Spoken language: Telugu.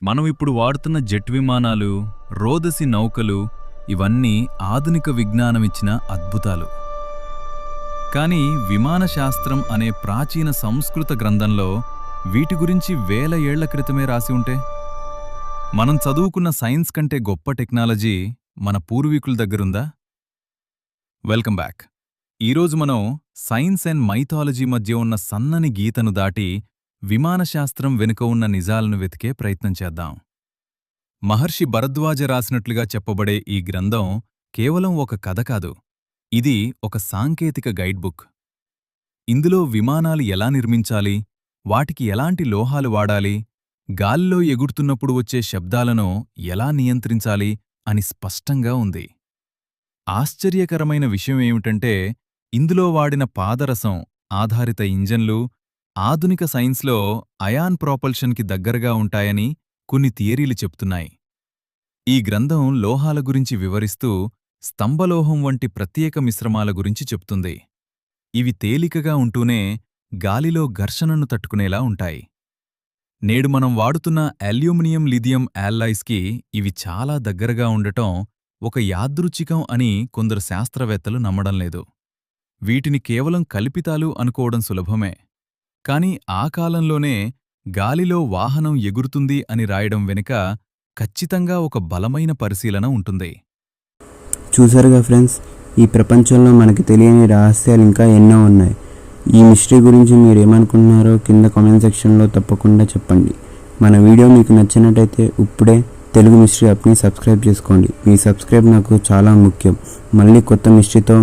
మనం ఇప్పుడు వాడుతున్న జెట్ విమానాలు, రోదసి నౌకలు ఇవన్నీ ఆధునిక విజ్ఞానమిచ్చిన అద్భుతాలు. కానీ విమానశాస్త్రం అనే ప్రాచీన సంస్కృత గ్రంథంలో వీటి గురించి వేల ఏళ్ల క్రితమే రాసి ఉంటే, మనం చదువుకున్న సైన్స్ కంటే గొప్ప టెక్నాలజీ మన పూర్వీకుల దగ్గరుందా? Welcome back. ఈరోజు మనం సైన్స్ అండ్ మైథాలజీ మధ్య ఉన్న సన్నని గీతను దాటి విమానశాస్త్రం వెనుక ఉన్న నిజాలను వెతికే ప్రయత్నం చేద్దాం. మహర్షి భరద్వాజ రాసినట్లుగా చెప్పబడే ఈ గ్రంథం కేవలం ఒక కథ కాదు, ఇది ఒక సాంకేతిక గైడ్బుక్. ఇందులో విమానాలు ఎలా నిర్మించాలి, వాటికి ఎలాంటి లోహాలు వాడాలి, గాలిలో ఎగురుతున్నప్పుడు వచ్చే శబ్దాలను ఎలా నియంత్రించాలి అని స్పష్టంగా ఉంది. ఆశ్చర్యకరమైన విషయమేమిటంటే, ఇందులో వాడిన పాదరసం ఆధారిత ఇంజన్లు ఆధునిక సైన్స్లో అయాన్ ప్రోపల్షన్కి దగ్గరగా ఉంటాయని కొన్ని థియరీలు చెప్తున్నాయి. ఈ గ్రంథం లోహాల గురించి వివరిస్తూ స్తంభలోహం వంటి ప్రత్యేక మిశ్రమాల గురించి చెప్తుంది. ఇవి తేలికగా ఉంటూనే గాలిలో ఘర్షణను తట్టుకునేలా ఉంటాయి. నేడు మనం వాడుతున్న అల్యూమినియం లిథియం యాల్లాయ్స్కి ఇవి చాలా దగ్గరగా ఉండటం ఒక యాదృచ్ఛికం అని కొందరు శాస్త్రవేత్తలు నమ్మడం లేదు. వీటిని కేవలం కల్పితాలు అనుకోవడం సులభమే. కాని ఆ కాలంలోనే గాలిలో వాహనం ఎగురుతుంది అని రాయడం వెనుక ఖచ్చితంగా ఒక బలమైన పరిశీలన ఉంటుంది. చూసారుగా ఫ్రెండ్స్, ఈ ప్రపంచంలో మనకి తెలియని రహస్యాలు ఇంకా ఎన్నో ఉన్నాయి. ఈ మిస్టరీ గురించి మీరేమనుకుంటున్నారో కింద కామెంట్ సెక్షన్లో తప్పకుండా చెప్పండి. మన వీడియో మీకు నచ్చినట్టయితే ఇప్పుడే తెలుగు మిస్టరీ యాప్ని సబ్స్క్రైబ్ చేసుకోండి. మీ సబ్స్క్రైబ్ నాకు చాలా ముఖ్యం. మళ్ళీ కొత్త మిస్టరీతో